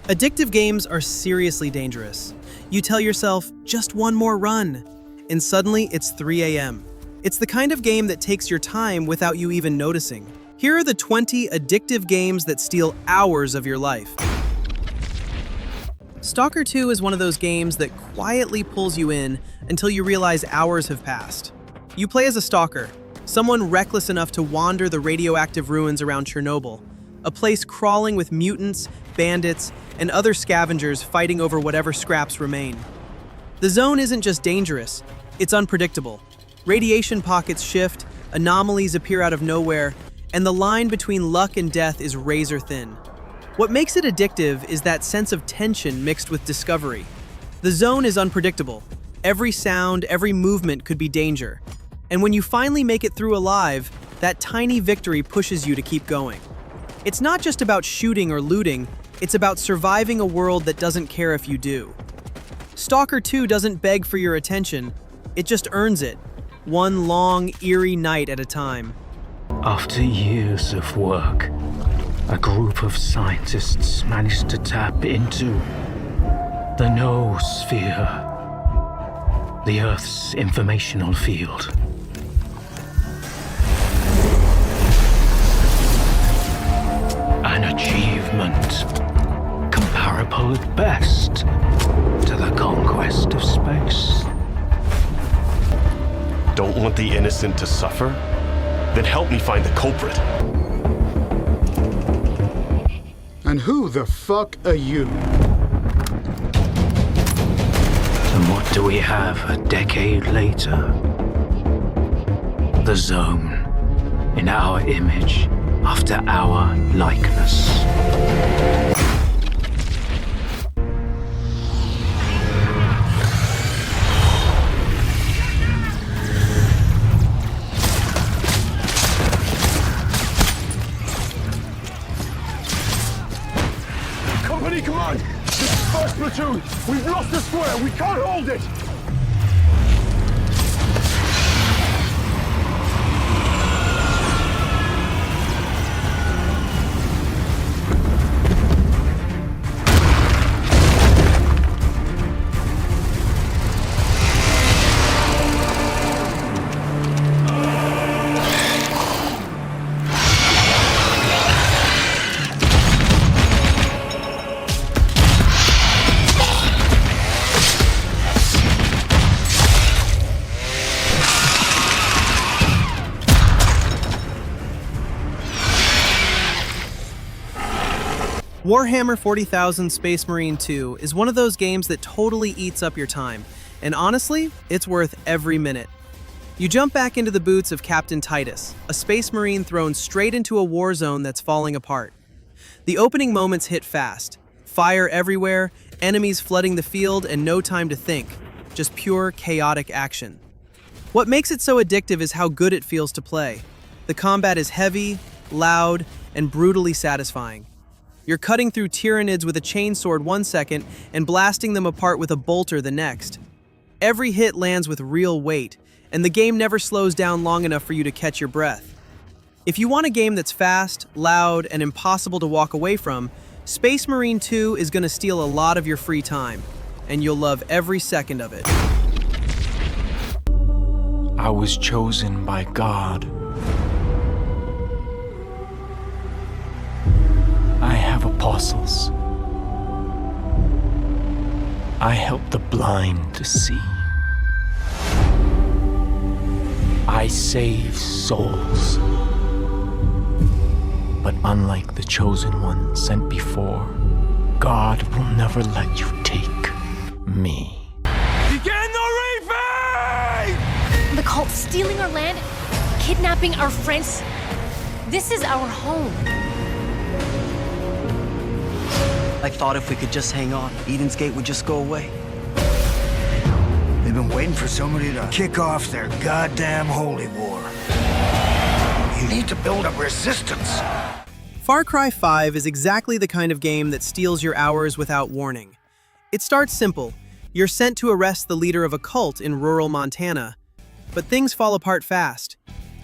Addictive games are seriously dangerous. You tell yourself, just one more run, and suddenly it's 3 a.m. It's the kind of game that takes your time without you even noticing. Here are the 20 addictive games that steal hours of your life. S.T.A.L.K.E.R 2 is one of those games that quietly pulls you in until you realize hours have passed. You play as a stalker, someone reckless enough to wander the radioactive ruins around Chornobyl, a place crawling with mutants, bandits, and other scavengers fighting over whatever scraps remain. The zone isn't just dangerous, it's unpredictable. Radiation pockets shift, anomalies appear out of nowhere, and the line between luck and death is razor thin. What makes it addictive is that sense of tension mixed with discovery. The zone is unpredictable. Every sound, every movement could be danger. And when you finally make it through alive, that tiny victory pushes you to keep going. It's not just about shooting or looting, it's about surviving a world that doesn't care if you do. S.T.A.L.K.E.R 2 doesn't beg for your attention, it just earns it, one long, eerie night at a time. After years of work, a group of scientists managed to tap into the noosphere, the Earth's informational field. An achievement comparable at best to the conquest of space. Don't want the innocent to suffer? Then help me find the culprit. And who the fuck are you? And what do we have a decade later? The Zone, in our image, after our likeness. Company, come on! This is first platoon! We've lost the square! We can't hold it! Warhammer 40,000 Space Marine 2 is one of those games that totally eats up your time, and honestly, it's worth every minute. You jump back into the boots of Captain Titus, a Space Marine thrown straight into a war zone that's falling apart. The opening moments hit fast. Fire everywhere, enemies flooding the field, and no time to think. Just pure, chaotic action. What makes it so addictive is how good it feels to play. The combat is heavy, loud, and brutally satisfying. You're cutting through Tyranids with a chainsword 1 second and blasting them apart with a bolter the next. Every hit lands with real weight, and the game never slows down long enough for you to catch your breath. If you want a game that's fast, loud, and impossible to walk away from, Space Marine 2 is going to steal a lot of your free time, and you'll love every second of it. I was chosen by God. I have apostles. I help the blind to see. I save souls. But unlike the chosen one sent before, God will never let you take me. Begin the reaping! The cult's stealing our land, kidnapping our friends. This is our home. I thought if we could just hang on, Eden's Gate would just go away. They've been waiting for somebody to kick off their goddamn holy war. You need to build up resistance. Far Cry 5 is exactly the kind of game that steals your hours without warning. It starts simple. You're sent to arrest the leader of a cult in rural Montana. But things fall apart fast.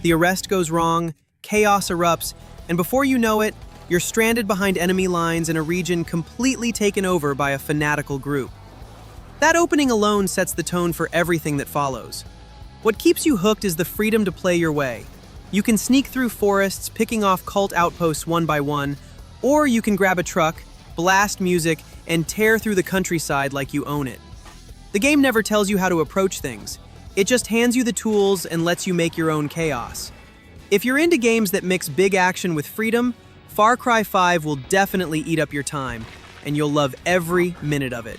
The arrest goes wrong, chaos erupts, and before you know it, You're stranded behind enemy lines in a region completely taken over by a fanatical group. That opening alone sets the tone for everything that follows. What keeps you hooked is the freedom to play your way. You can sneak through forests, picking off cult outposts one by one, or you can grab a truck, blast music, and tear through the countryside like you own it. The game never tells you how to approach things. It just hands you the tools and lets you make your own chaos. If you're into games that mix big action with freedom, Far Cry 5 will definitely eat up your time, and you'll love every minute of it.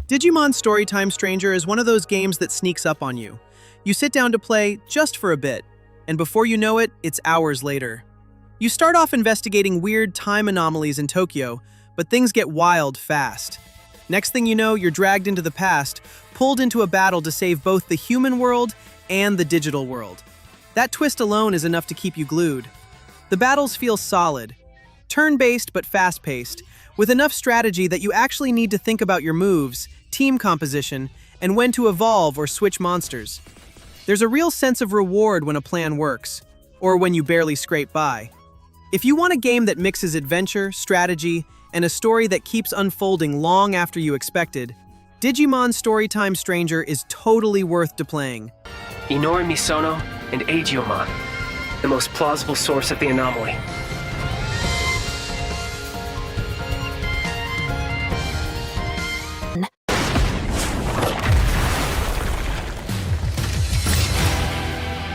Digimon Storytime Stranger is one of those games that sneaks up on you. You sit down to play just for a bit, and before you know it, it's hours later. You start off investigating weird time anomalies in Tokyo, but things get wild fast. Next thing you know, you're dragged into the past, pulled into a battle to save both the human world and the digital world. That twist alone is enough to keep you glued. The battles feel solid, turn-based but fast-paced, with enough strategy that you actually need to think about your moves, team composition, and when to evolve or switch monsters. There's a real sense of reward when a plan works, or when you barely scrape by. If you want a game that mixes adventure, strategy, and a story that keeps unfolding long after you expected, Digimon Storytime Stranger is totally worth playing. Inori Misono and Agiomon, the most plausible source of the anomaly.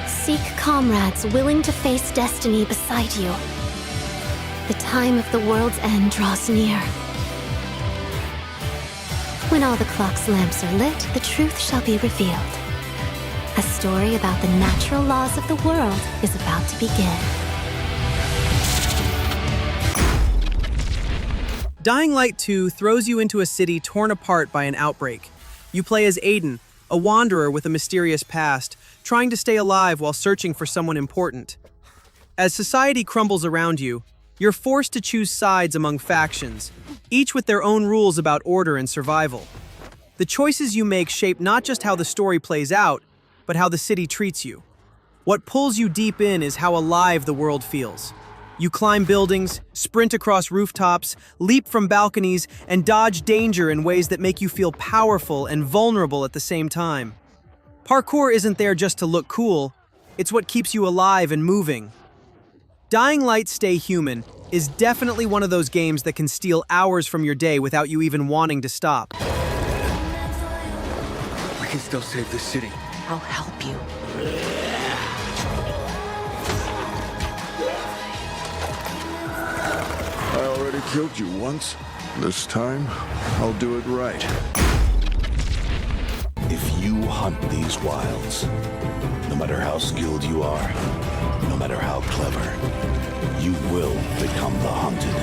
Seek comrades willing to face destiny beside you. The time of the world's end draws near. When all the clock's lamps are lit, the truth shall be revealed. A story about the natural laws of the world is about to begin. Dying Light 2 throws you into a city torn apart by an outbreak. You play as Aiden, a wanderer with a mysterious past, trying to stay alive while searching for someone important. As society crumbles around you, you're forced to choose sides among factions, each with their own rules about order and survival. The choices you make shape not just how the story plays out, but how the city treats you. What pulls you deep in is how alive the world feels. You climb buildings, sprint across rooftops, leap from balconies, and dodge danger in ways that make you feel powerful and vulnerable at the same time. Parkour isn't there just to look cool, it's what keeps you alive and moving. Dying Light Stay Human is definitely one of those games that can steal hours from your day without you even wanting to stop. We can still save the city. I'll help you. I already killed you once. This time, I'll do it right. If you hunt these wilds, no matter how skilled you are, no matter how clever, you will become the hunted.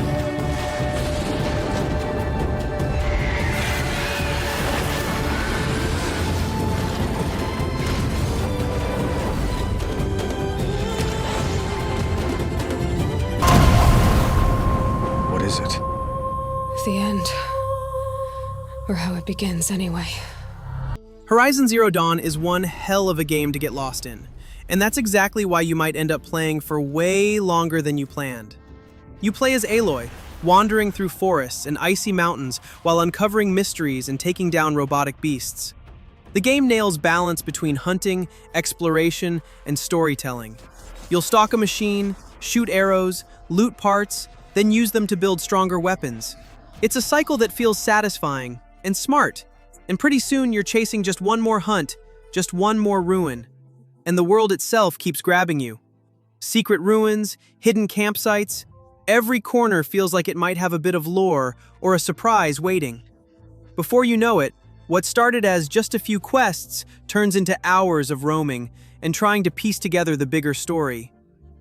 What is it? The end. Or how it begins, anyway. Horizon Zero Dawn is one hell of a game to get lost in, and that's exactly why you might end up playing for way longer than you planned. You play as Aloy, wandering through forests and icy mountains while uncovering mysteries and taking down robotic beasts. The game nails balance between hunting, exploration, and storytelling. You'll stalk a machine, shoot arrows, loot parts, then use them to build stronger weapons. It's a cycle that feels satisfying and smart, and pretty soon you're chasing just one more hunt, just one more ruin, and the world itself keeps grabbing you. Secret ruins, hidden campsites, every corner feels like it might have a bit of lore or a surprise waiting. Before you know it, what started as just a few quests turns into hours of roaming and trying to piece together the bigger story.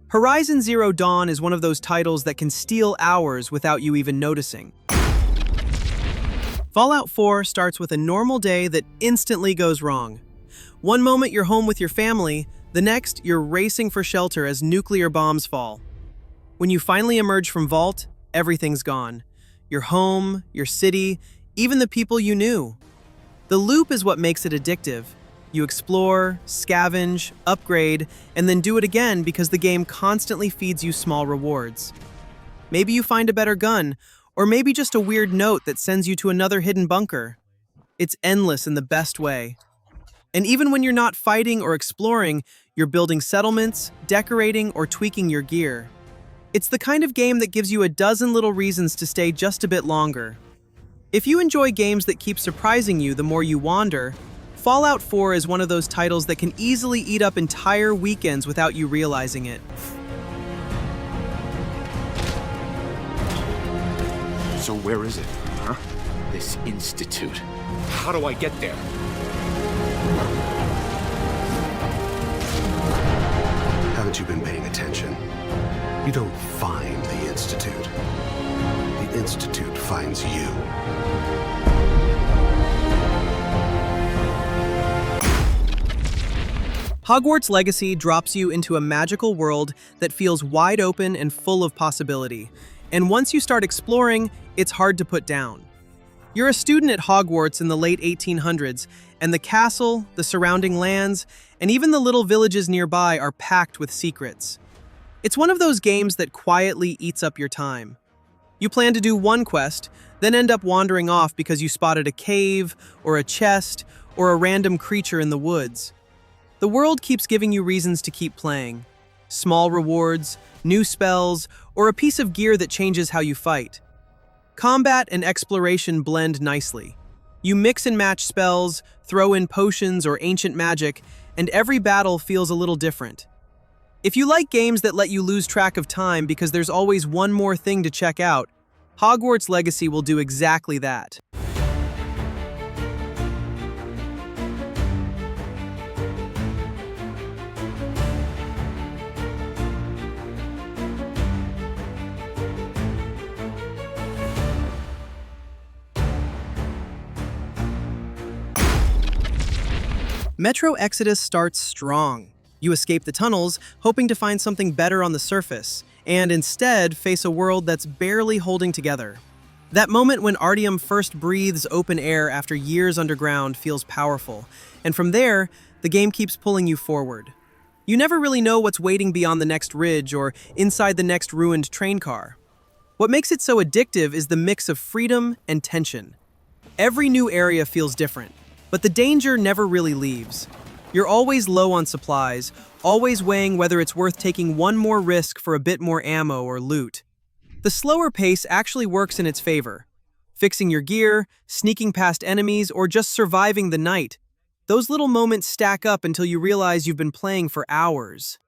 Horizon Zero Dawn is one of those titles that can steal hours without you even noticing. Fallout 4 starts with a normal day that instantly goes wrong. One moment you're home with your family, the next you're racing for shelter as nuclear bombs fall. When you finally emerge from Vault, everything's gone. Your home, your city, even the people you knew. The loop is what makes it addictive. You explore, scavenge, upgrade, and then do it again because the game constantly feeds you small rewards. Maybe you find a better gun, or maybe just a weird note that sends you to another hidden bunker. It's endless in the best way. And even when you're not fighting or exploring, you're building settlements, decorating, or tweaking your gear. It's the kind of game that gives you a dozen little reasons to stay just a bit longer. If you enjoy games that keep surprising you the more you wander, Fallout 4 is one of those titles that can easily eat up entire weekends without you realizing it. So where is it, huh? This institute. How do I get there? Haven't you been paying attention? You don't find the institute. The institute finds you. Hogwarts Legacy drops you into a magical world that feels wide open and full of possibility. And once you start exploring, it's hard to put down. You're a student at Hogwarts in the late 1800s, and the castle, the surrounding lands, and even the little villages nearby are packed with secrets. It's one of those games that quietly eats up your time. You plan to do one quest, then end up wandering off because you spotted a cave, or a chest, or a random creature in the woods. The world keeps giving you reasons to keep playing. Small rewards, new spells, or a piece of gear that changes how you fight. Combat and exploration blend nicely. You mix and match spells, throw in potions or ancient magic, and every battle feels a little different. If you like games that let you lose track of time because there's always one more thing to check out, Hogwarts Legacy will do exactly that. Metro Exodus starts strong. You escape the tunnels, hoping to find something better on the surface, and instead face a world that's barely holding together. That moment when Artyom first breathes open air after years underground feels powerful, and from there, the game keeps pulling you forward. You never really know what's waiting beyond the next ridge or inside the next ruined train car. What makes it so addictive is the mix of freedom and tension. Every new area feels different, but the danger never really leaves. You're always low on supplies, always weighing whether it's worth taking one more risk for a bit more ammo or loot. The slower pace actually works in its favor. Fixing your gear, sneaking past enemies, or just surviving the night. Those little moments stack up until you realize you've been playing for hours.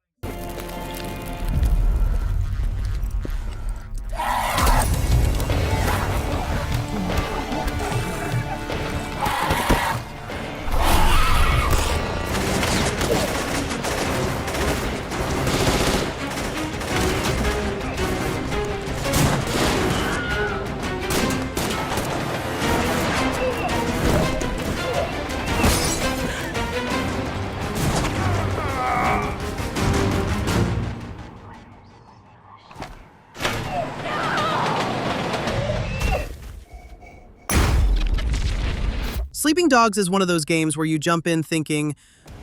Sleeping Dogs is one of those games where you jump in thinking,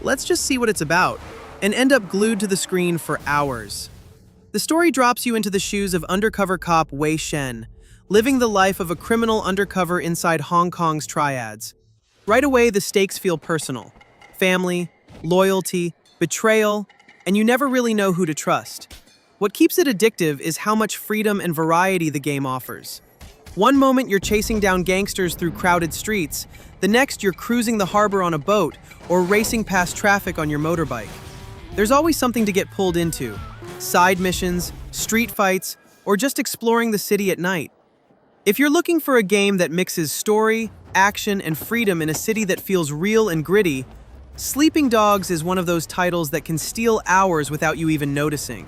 let's just see what it's about, and end up glued to the screen for hours. The story drops you into the shoes of undercover cop Wei Shen, living the life of a criminal undercover inside Hong Kong's triads. Right away, the stakes feel personal. Family, loyalty, betrayal, and you never really know who to trust. What keeps it addictive is how much freedom and variety the game offers. One moment you're chasing down gangsters through crowded streets, the next you're cruising the harbor on a boat or racing past traffic on your motorbike. There's always something to get pulled into. Side missions, street fights, or just exploring the city at night. If you're looking for a game that mixes story, action, and freedom in a city that feels real and gritty, Sleeping Dogs is one of those titles that can steal hours without you even noticing.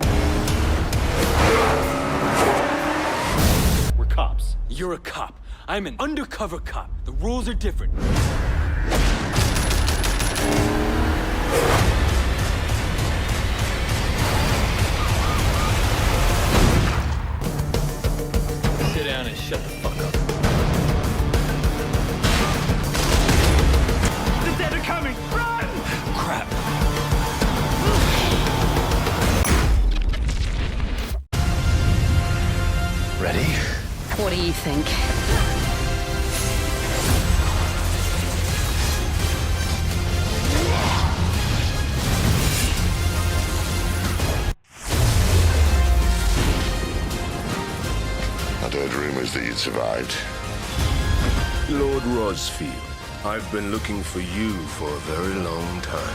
We're cops. You're a cop. I'm an undercover cop. The rules are different. Sit down and shut the fuck up. The dead are coming! Run! Ready? What do you think? I'd heard rumors that you'd survived. Lord Rosfield, I've been looking for you for a very long time.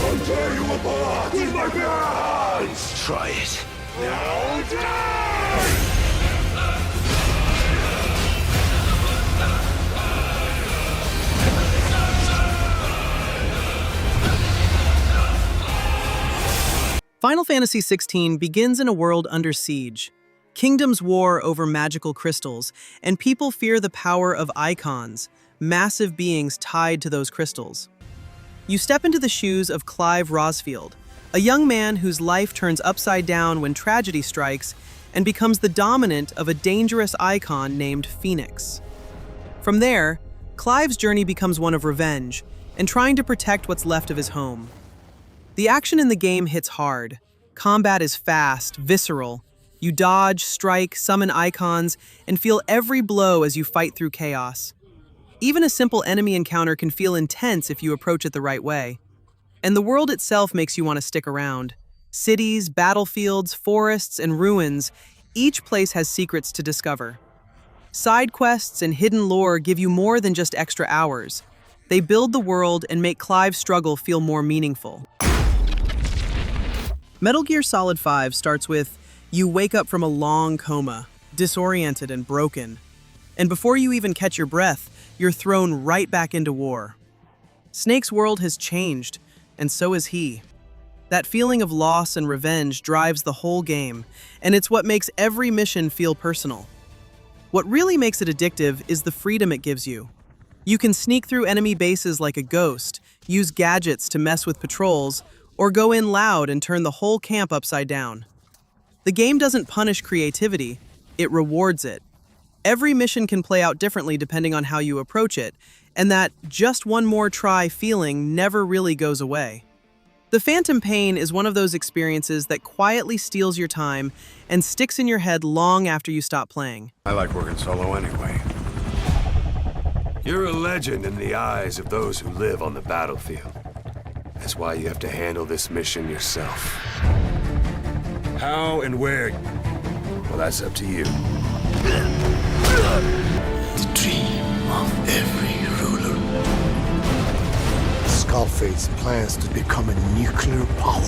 I'll tear you apart with my bare hands! Try it. Now die! Final Fantasy XVI begins in a world under siege. Kingdoms war over magical crystals, and people fear the power of icons, massive beings tied to those crystals. You step into the shoes of Clive Rosfield, a young man whose life turns upside down when tragedy strikes and becomes the dominant of a dangerous icon named Phoenix. From there, Clive's journey becomes one of revenge and trying to protect what's left of his home. The action in the game hits hard. Combat is fast, visceral. You dodge, strike, summon icons, and feel every blow as you fight through chaos. Even a simple enemy encounter can feel intense if you approach it the right way. And the world itself makes you want to stick around. Cities, battlefields, forests, and ruins, each place has secrets to discover. Side quests and hidden lore give you more than just extra hours. They build the world and make Clive's struggle feel more meaningful. Metal Gear Solid 5 starts with, you wake up from a long coma, disoriented and broken. And before you even catch your breath, you're thrown right back into war. Snake's world has changed, and so has he. That feeling of loss and revenge drives the whole game, and it's what makes every mission feel personal. What really makes it addictive is the freedom it gives you. You can sneak through enemy bases like a ghost, use gadgets to mess with patrols, or go in loud and turn the whole camp upside down. The game doesn't punish creativity, it rewards it. Every mission can play out differently depending on how you approach it, and that just one more try feeling never really goes away. The phantom pain is one of those experiences that quietly steals your time and sticks in your head long after you stop playing. I like working solo anyway. You're a legend in the eyes of those who live on the battlefield. That's why you have to handle this mission yourself. How and where? Well, that's up to you. The dream of every ruler. Skullface plans to become a nuclear power.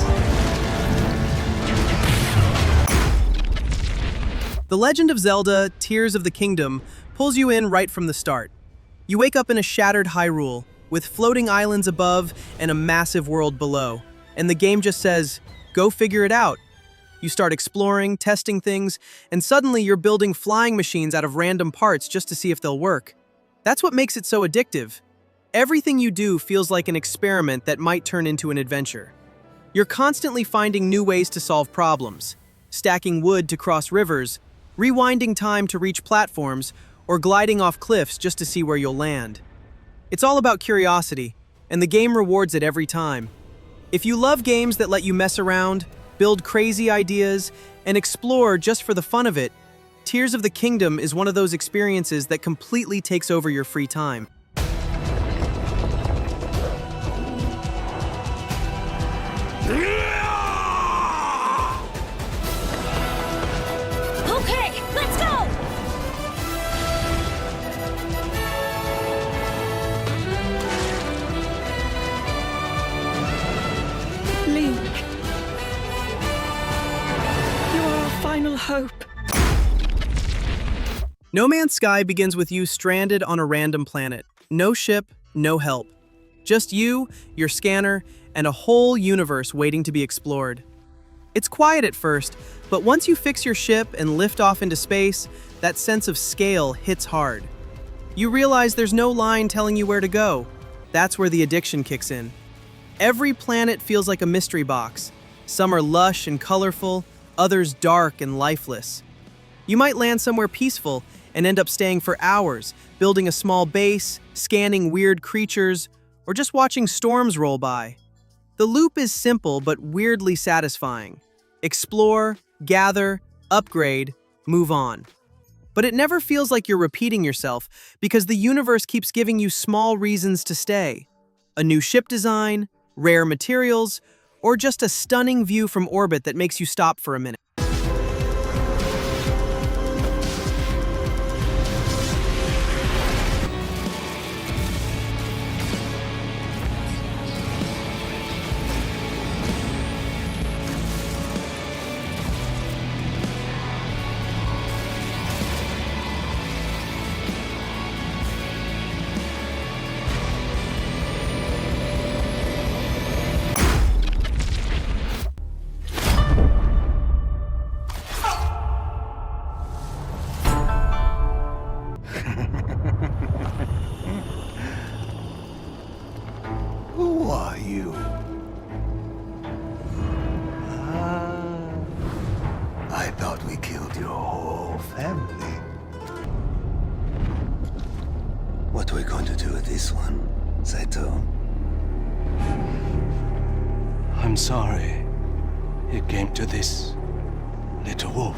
The Legend of Zelda, Tears of the Kingdom, pulls you in right from the start. You wake up in a shattered Hyrule, with floating islands above and a massive world below. And the game just says, go figure it out. You start exploring, testing things, and suddenly you're building flying machines out of random parts just to see if they'll work. That's what makes it so addictive. Everything you do feels like an experiment that might turn into an adventure. You're constantly finding new ways to solve problems, stacking wood to cross rivers, rewinding time to reach platforms, or gliding off cliffs just to see where you'll land. It's all about curiosity, and the game rewards it every time. If you love games that let you mess around, build crazy ideas, and explore just for the fun of it, Tears of the Kingdom is one of those experiences that completely takes over your free time. Okay, let's go! Link. You are our final hope. No Man's Sky begins with you stranded on a random planet. No ship, no help. Just you, your scanner, and a whole universe waiting to be explored. It's quiet at first, but once you fix your ship and lift off into space, that sense of scale hits hard. You realize there's no line telling you where to go. That's where the addiction kicks in. Every planet feels like a mystery box. Some are lush and colorful, others dark and lifeless. You might land somewhere peaceful and end up staying for hours, building a small base, scanning weird creatures, or just watching storms roll by. The loop is simple but weirdly satisfying. Explore, gather, upgrade, move on. But it never feels like you're repeating yourself because the universe keeps giving you small reasons to stay. A new ship design, rare materials, or just a stunning view from orbit that makes you stop for a minute. Who are you? I thought we killed your whole family. What are we going to do with this one, Saito? I'm sorry it came to this, little wolf.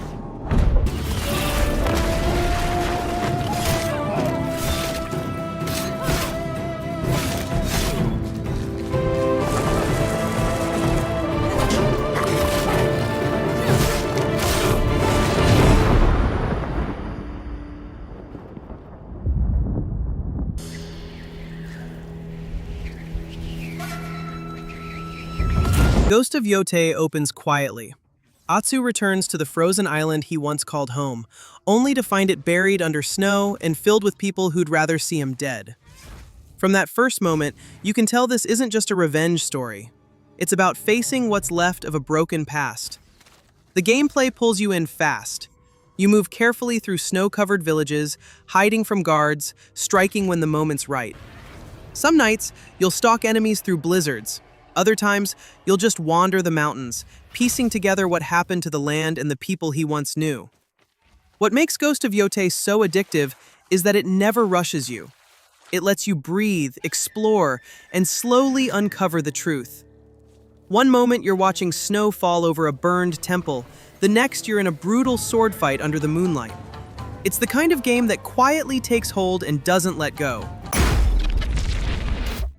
Ghost of Yotei opens quietly. Atsu returns to the frozen island he once called home, only to find it buried under snow and filled with people who'd rather see him dead. From that first moment, you can tell this isn't just a revenge story. It's about facing what's left of a broken past. The gameplay pulls you in fast. You move carefully through snow-covered villages, hiding from guards, striking when the moment's right. Some nights, you'll stalk enemies through blizzards. Other times, you'll just wander the mountains, piecing together what happened to the land and the people he once knew. What makes Ghost of Yotei so addictive is that it never rushes you. It lets you breathe, explore, and slowly uncover the truth. One moment you're watching snow fall over a burned temple, the next you're in a brutal sword fight under the moonlight. It's the kind of game that quietly takes hold and doesn't let go.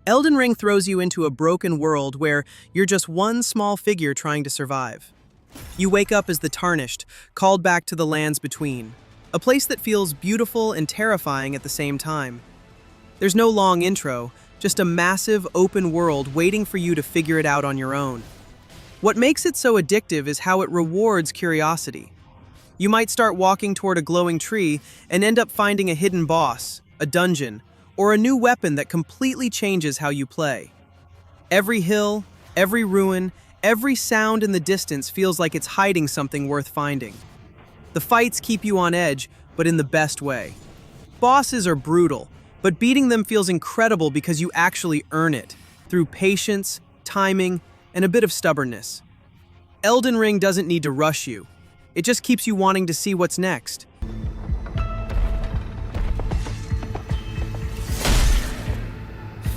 Elden Ring throws you into a broken world where you're just one small figure trying to survive. You wake up as the Tarnished, called back to the lands between, a place that feels beautiful and terrifying at the same time. There's no long intro, just a massive open world waiting for you to figure it out on your own. What makes it so addictive is how it rewards curiosity. You might start walking toward a glowing tree and end up finding a hidden boss, a dungeon, or a new weapon that completely changes how you play. Every hill, every ruin, every sound in the distance feels like it's hiding something worth finding. The fights keep you on edge, but in the best way. Bosses are brutal, but beating them feels incredible because you actually earn it, through patience, timing, and a bit of stubbornness. Elden Ring doesn't need to rush you. It just keeps you wanting to see what's next.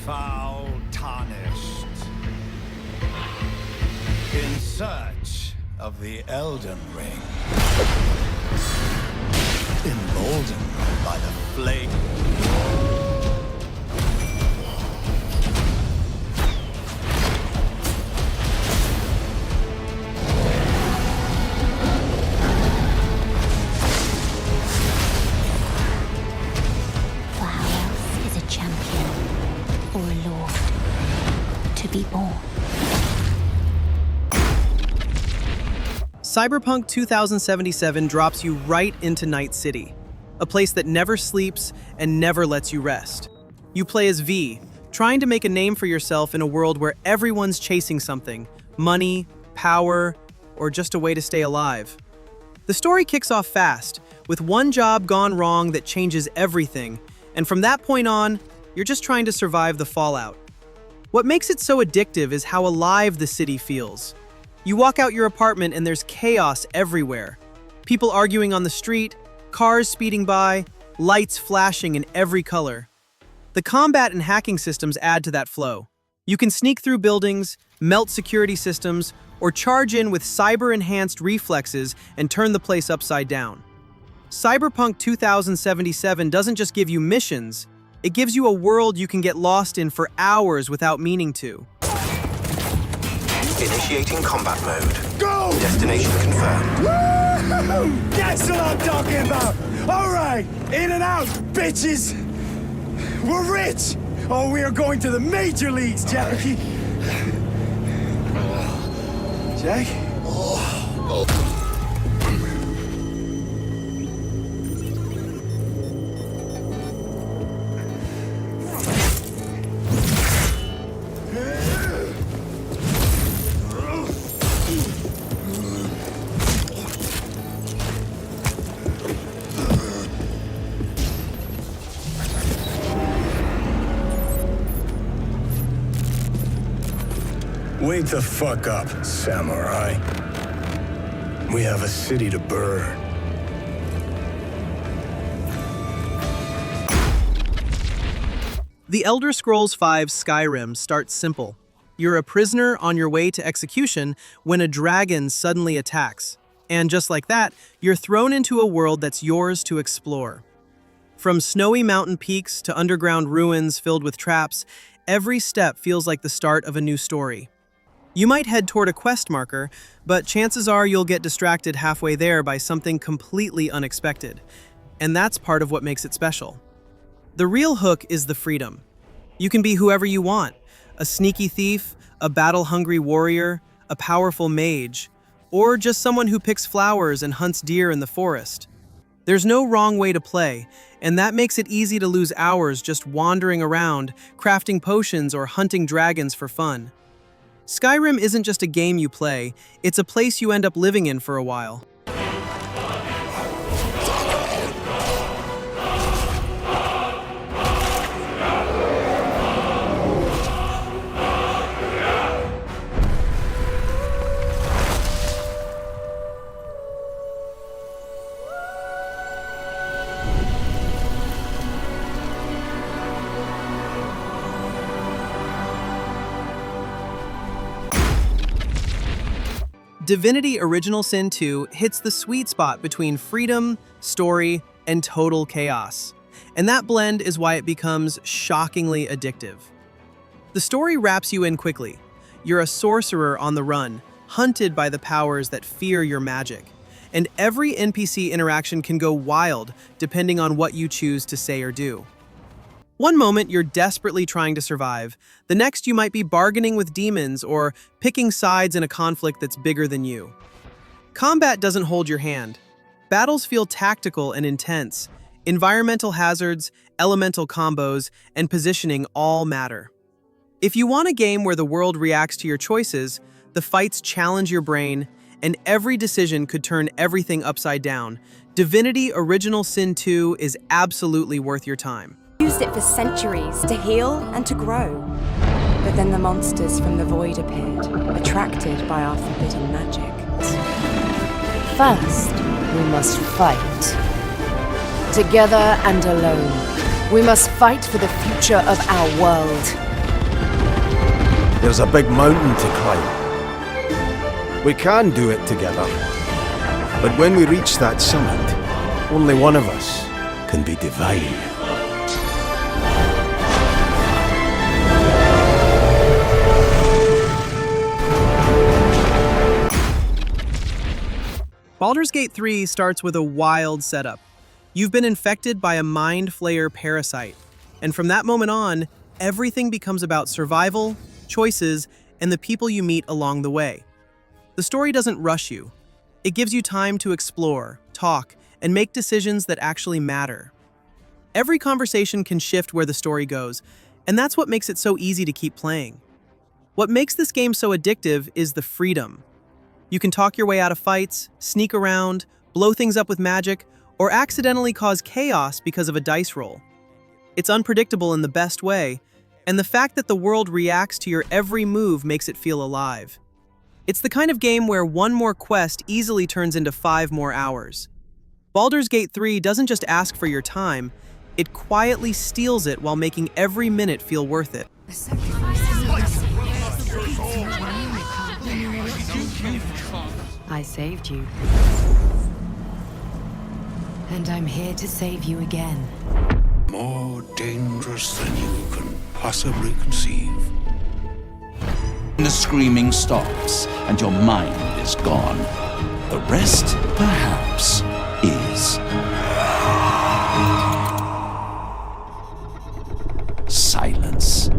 Foul tarnished. In search of the Elden Ring. Emboldened by the flame. For how else is a champion or a lord to be born? Cyberpunk 2077 drops you right into Night City, a place that never sleeps and never lets you rest. You play as V, trying to make a name for yourself in a world where everyone's chasing something: money, power, or just a way to stay alive. The story kicks off fast, with one job gone wrong that changes everything, and from that point on, you're just trying to survive the fallout. What makes it so addictive is how alive the city feels. You walk out your apartment and there's chaos everywhere. People arguing on the street, cars speeding by, lights flashing in every color. The combat and hacking systems add to that flow. You can sneak through buildings, melt security systems, or charge in with cyber-enhanced reflexes and turn the place upside down. Cyberpunk 2077 doesn't just give you missions, it gives you a world you can get lost in for hours without meaning to. Initiating combat mode. Go! Destination confirmed. Woo! That's what I'm talking about! Alright, in and out, bitches! We're rich! Oh, we are going to the major leagues, Jackie! Jack? Wake the fuck up, samurai. We have a city to burn. The Elder Scrolls V Skyrim starts simple. You're a prisoner on your way to execution when a dragon suddenly attacks. And just like that, you're thrown into a world that's yours to explore. From snowy mountain peaks to underground ruins filled with traps, every step feels like the start of a new story. You might head toward a quest marker, but chances are you'll get distracted halfway there by something completely unexpected. And that's part of what makes it special. The real hook is the freedom. You can be whoever you want, a sneaky thief, a battle-hungry warrior, a powerful mage, or just someone who picks flowers and hunts deer in the forest. There's no wrong way to play, and that makes it easy to lose hours just wandering around, crafting potions or hunting dragons for fun. Skyrim isn't just a game you play, it's a place you end up living in for a while. Divinity Original Sin 2 hits the sweet spot between freedom, story, and total chaos. And that blend is why it becomes shockingly addictive. The story wraps you in quickly. You're a sorcerer on the run, hunted by the powers that fear your magic. And every NPC interaction can go wild depending on what you choose to say or do. One moment you're desperately trying to survive, the next you might be bargaining with demons or picking sides in a conflict that's bigger than you. Combat doesn't hold your hand. Battles feel tactical and intense. Environmental hazards, elemental combos, and positioning all matter. If you want a game where the world reacts to your choices, the fights challenge your brain, and every decision could turn everything upside down, Divinity Original Sin 2 is absolutely worth your time. Used it for centuries to heal and to grow. But then the monsters from the void appeared, attracted by our forbidden magic. First, we must fight. Together and alone, we must fight for the future of our world. There's a big mountain to climb. We can do it together. But when we reach that summit, only one of us can be divine. Baldur's Gate 3 starts with a wild setup. You've been infected by a mind flayer parasite, and from that moment on, everything becomes about survival, choices, and the people you meet along the way. The story doesn't rush you. It gives you time to explore, talk, and make decisions that actually matter. Every conversation can shift where the story goes, and that's what makes it so easy to keep playing. What makes this game so addictive is the freedom. You can talk your way out of fights, sneak around, blow things up with magic, or accidentally cause chaos because of a dice roll. It's unpredictable in the best way, and the fact that the world reacts to your every move makes it feel alive. It's the kind of game where one more quest easily turns into 5 more hours. Baldur's Gate 3 doesn't just ask for your time, it quietly steals it while making every minute feel worth it. I saved you. And I'm here to save you again. More dangerous than you can possibly conceive. The screaming stops, and your mind is gone. The rest, perhaps, is silence.